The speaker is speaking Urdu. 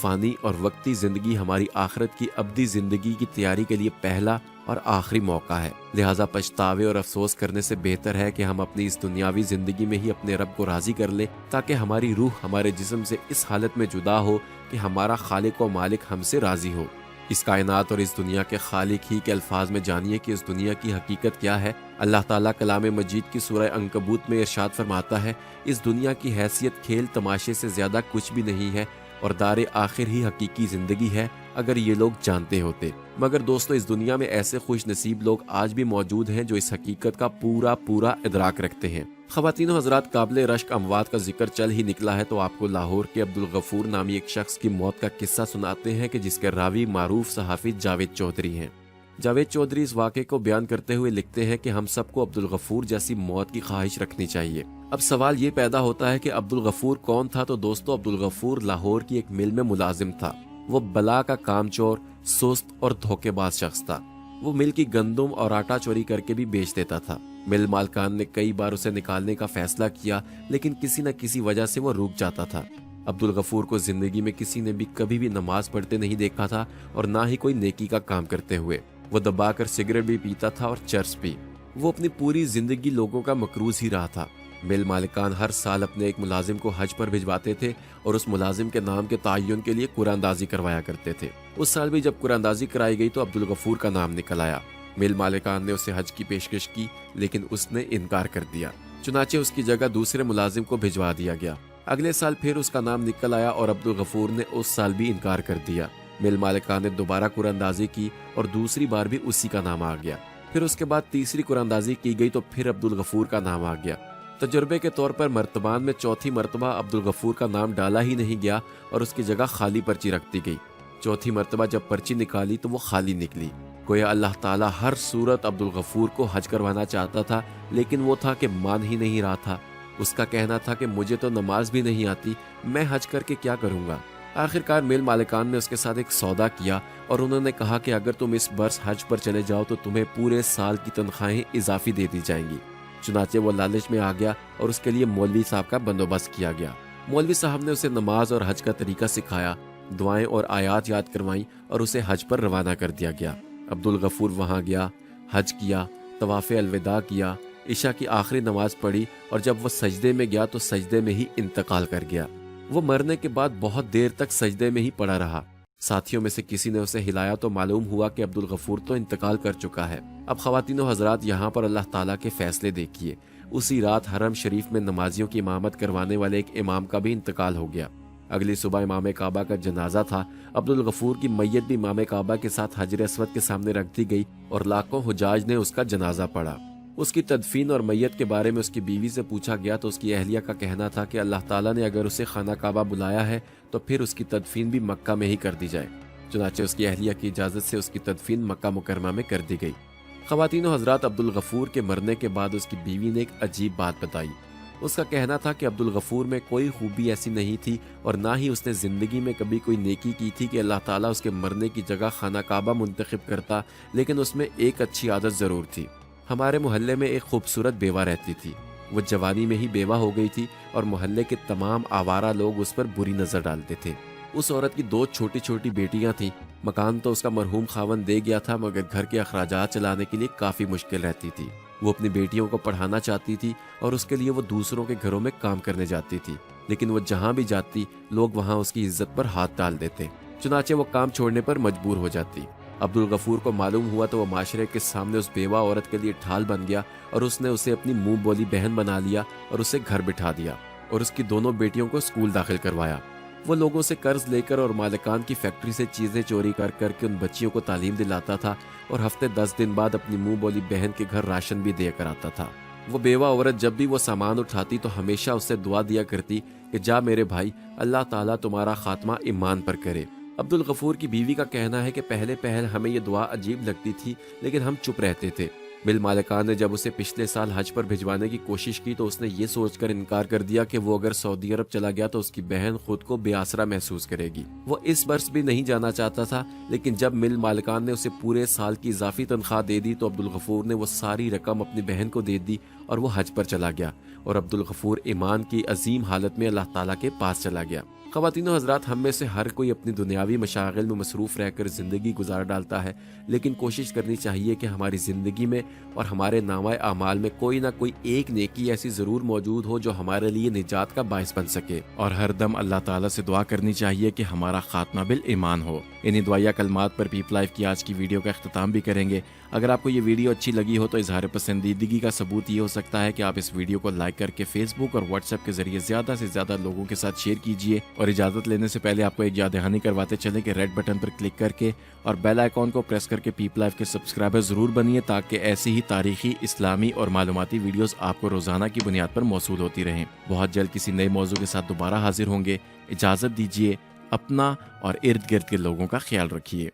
فانی اور وقتی زندگی ہماری آخرت کی ابدی زندگی کی تیاری کے لیے پہلا اور آخری موقع ہے، لہٰذا پچھتاوے اور افسوس کرنے سے بہتر ہے کہ ہم اپنی اس دنیاوی زندگی میں ہی اپنے رب کو راضی کر لیں، تاکہ ہماری روح ہمارے جسم سے اس حالت میں جدا ہو کہ ہمارا خالق و مالک ہم سے راضی ہو۔ اس کائنات اور اس دنیا کے خالق ہی کے الفاظ میں جانیے کہ اس دنیا کی حقیقت کیا ہے۔ اللہ تعالیٰ کلام مجید کی سورہ عنکبوت میں ارشاد فرماتا ہے، اس دنیا کی حیثیت کھیل تماشے سے زیادہ کچھ بھی نہیں ہے اور دار آخر ہی حقیقی زندگی ہے، اگر یہ لوگ جانتے ہوتے۔ مگر دوستو، اس دنیا میں ایسے خوش نصیب لوگ آج بھی موجود ہیں جو اس حقیقت کا پورا ادراک رکھتے ہیں۔ خواتین و حضرات، قابل رشک اموات کا ذکر چل ہی نکلا ہے تو آپ کو لاہور کے عبدالغفور نامی ایک شخص کی موت کا قصہ سناتے ہیں کہ جس کے راوی معروف صحافی جاوید چودھری ہیں۔ جاوید چودھری اس واقعے کو بیان کرتے ہوئے لکھتے ہیں کہ ہم سب کو عبدالغفور جیسی موت کی خواہش رکھنی چاہیے۔ اب سوال یہ پیدا ہوتا ہے کہ عبدالغفور کون تھا؟ تو دوستو، عبدالغفور لاہور کی ایک مل میں ملازم تھا۔ وہ بلا کا کام چور، سست اور دھوکے باز شخص تھا۔ وہ مل کی گندم اور آٹا چوری کر کے بھی بیچ دیتا تھا۔ مل مالکان نے کئی بار اسے نکالنے کا فیصلہ کیا، لیکن کسی نہ کسی وجہ سے وہ رک جاتا تھا۔ عبدالغفور کو زندگی میں کسی نے بھی کبھی بھی نماز پڑھتے نہیں دیکھا تھا اور نہ ہی کوئی نیکی کا کام کرتے ہوئے۔ وہ دبا کر سگریٹ بھی پیتا تھا اور چرس بھی۔ وہ اپنی پوری زندگی لوگوں کا مکروز ہی رہا تھا۔ مل مالکان ہر سال اپنے ایک ملازم کو حج پر بھجواتے تھے اور اس ملازم کے نام کے تعین کے لیے قرآن اندازی کروایا کرتے تھے۔ اس سال بھی جب قرآن اندازی کرائی گئی تو عبدالغفور کا نام نکل آیا۔ مل مالکان نے اسے حج کی پیشکش کی، لیکن اس نے انکار کر دیا۔ چنانچہ اس کی جگہ دوسرے ملازم کو بھجوا دیا گیا۔ اگلے سال پھر اس کا نام نکل آیا اور عبدالغفور نے اس سال بھی انکار کر دیا۔ مل مالکان نے دوبارہ قرآن اندازی کی اور دوسری بار بھی اسی کا نام آ گیا۔ پھر اس کے بعد تیسری قرآن اندازی کی گئی تو پھر عبدالغفور کا نام آ گیا۔ تجربے کے طور پر مرتبان میں چوتھی مرتبہ عبدالغفور کا نام ڈالا ہی نہیں گیا اور اس کی جگہ خالی پرچی رکھ دی گئی۔ چوتھی مرتبہ جب پرچی نکالی تو وہ خالی نکلی۔ گویا اللہ تعالیٰ ہر صورت عبدالغفور کو حج کروانا چاہتا تھا، لیکن وہ تھا کہ مان ہی نہیں رہا تھا۔ اس کا کہنا تھا کہ مجھے تو نماز بھی نہیں آتی، میں حج کر کے کیا کروں گا؟ آخرکار مل مالکان نے اس کے ساتھ ایک سودا کیا اور انہوں نے کہا کہ اگر تم اس برس حج پر چلے جاؤ تو تمہیں پورے سال کی تنخواہیں اضافی دے دی جائیں گی۔ چنانچہ وہ لالچ میں آ گیا اور اس کے لیے مولوی صاحب کا بندوبست کیا گیا۔ مولوی صاحب نے اسے نماز اور حج کا طریقہ سکھایا، دعائیں اور آیات یاد کروائیں اور اسے حج پر روانہ کر دیا گیا۔ عبدالغفور وہاں گیا، حج کیا، طواف الوداع کیا، عشاء کی آخری نماز پڑھی اور جب وہ سجدے میں گیا تو سجدے میں ہی انتقال کر گیا۔ وہ مرنے کے بعد بہت دیر تک سجدے میں ہی پڑا رہا۔ ساتھیوں میں سے کسی نے اسے ہلایا تو معلوم ہوا کہ عبدالغفور تو انتقال کر چکا ہے۔ اب خواتین و حضرات، یہاں پر اللہ تعالیٰ کے فیصلے دیکھیے۔ اسی رات حرم شریف میں نمازیوں کی امامت کروانے والے ایک امام کا بھی انتقال ہو گیا۔ اگلی صبح امام کعبہ کا جنازہ تھا۔ عبدالغفور کی میت بھی امام کعبہ کے ساتھ حجر اسود کے سامنے رکھ دی گئی اور لاکھوں حجاج نے اس کا جنازہ پڑھا۔ اس کی تدفین اور میت کے بارے میں اس کی بیوی سے پوچھا گیا تو اس کی اہلیہ کا کہنا تھا کہ اللہ تعالیٰ نے اگر اسے خانہ کعبہ بلایا ہے تو پھر اس کی تدفین بھی مکہ میں ہی کر دی جائے۔ چنانچہ اس کی اہلیہ کی اجازت سے اس کی تدفین مکہ مکرمہ میں کر دی گئی۔ خواتین و حضرات، عبدالغفور کے مرنے کے بعد اس کی بیوی نے ایک عجیب بات بتائی۔ اس کا کہنا تھا کہ عبدالغفور میں کوئی خوبی ایسی نہیں تھی اور نہ ہی اس نے زندگی میں کبھی کوئی نیکی کی تھی کہ اللہ تعالیٰ اس کے مرنے کی جگہ خانہ کعبہ منتخب کرتا، لیکن اس میں ایک اچھی عادت ضرور تھی۔ ہمارے محلے میں ایک خوبصورت بیوہ رہتی تھی۔ وہ جوانی میں ہی بیوہ ہو گئی تھی اور محلے کے تمام آوارہ لوگ اس پر بری نظر ڈالتے تھے۔ اس عورت کی 2 چھوٹی چھوٹی بیٹیاں تھیں۔ مکان تو اس کا مرحوم خاوند دے گیا تھا، مگر گھر کے اخراجات چلانے کے لیے کافی مشکل رہتی تھی۔ وہ اپنی بیٹیوں کو پڑھانا چاہتی تھی اور اس کے لیے وہ دوسروں کے گھروں میں کام کرنے جاتی تھی، لیکن وہ جہاں بھی جاتی لوگ وہاں اس کی عزت پر ہاتھ ڈال دیتے۔ چنانچہ وہ کام چھوڑنے پر مجبور ہو جاتی۔ عبدالغفور کو معلوم ہوا تو وہ معاشرے کے سامنے اس بیوہ عورت کے لیے ڈھال بن گیا اور اس نے اسے اپنی منہ بولی بہن بنا لیا اور اسے گھر بٹھا دیا اور اس کی دونوں بیٹیوں کو اسکول داخل کروایا۔ وہ لوگوں سے قرض لے کر اور مالکان کی فیکٹری سے چیزیں چوری کر کر کے ان بچیوں کو تعلیم دلاتا تھا اور ہفتے 10 دن بعد اپنی منہ بولی بہن کے گھر راشن بھی دیا کراتا تھا۔ وہ بیوہ عورت جب بھی وہ سامان اٹھاتی تو ہمیشہ اس سے دعا دیا کرتی کہ جا میرے بھائی، اللہ تعالیٰ تمہارا خاتمہ ایمان پر کرے۔ عبدالغفور کی بیوی کا کہنا ہے کہ پہلے ہمیں یہ دعا عجیب لگتی تھی، لیکن ہم چپ رہتے تھے۔ مل مالکان نے جب اسے پچھلے سال حج پر بھجوانے کی کوشش کی تو اس نے یہ سوچ کر انکار کر دیا کہ وہ اگر سعودی عرب چلا گیا تو اس کی بہن خود کو بے آسرا محسوس کرے گی۔ وہ اس برس بھی نہیں جانا چاہتا تھا، لیکن جب مل مالکان نے اسے پورے سال کی اضافی تنخواہ دے دی تو عبدالغفور نے وہ ساری رقم اپنی بہن کو دے دی اور وہ حج پر چلا گیا اور عبدالغفور ایمان کی عظیم حالت میں اللہ تعالیٰ کے پاس چلا گیا۔ خواتین و حضرات، ہم میں سے ہر کوئی اپنی دنیاوی مشاغل میں مصروف رہ کر زندگی گزار ڈالتا ہے، لیکن کوشش کرنی چاہیے کہ ہماری زندگی میں اور ہمارے نامہ اعمال میں کوئی نہ کوئی ایک نیکی ایسی ضرور موجود ہو جو ہمارے لیے نجات کا باعث بن سکے، اور ہر دم اللہ تعالیٰ سے دعا کرنی چاہیے کہ ہمارا خاتمہ بالایمان ہو۔ انہی دعائیہ کلمات پر پیپ لائف کی آج کی ویڈیو کا اختتام بھی کریں گے۔ اگر آپ کو یہ ویڈیو اچھی لگی ہو تو اظہار پسندیدگی کا ثبوت یہ ہو سکتا ہے کہ آپ اس ویڈیو کو لائک کر کے فیس بک اور واٹس ایپ کے ذریعے زیادہ سے زیادہ لوگوں کے ساتھ شیئر کیجیے، اور اجازت لینے سے پہلے آپ کو ایک یاد دہانی کرواتے چلیں کہ ریڈ بٹن پر کلک کر کے اور بیل آئیکن کو پریس کر کے پیپ لائف کے سبسکرائبر ضرور بنیے، تاکہ ایسی ہی تاریخی، اسلامی اور معلوماتی ویڈیوز آپ کو روزانہ کی بنیاد پر موصول ہوتی رہیں۔ بہت جلد کسی نئے موضوع کے ساتھ دوبارہ حاضر ہوں گے۔ اجازت دیجیے، اپنا اور ارد گرد کے لوگوں کا خیال رکھیے۔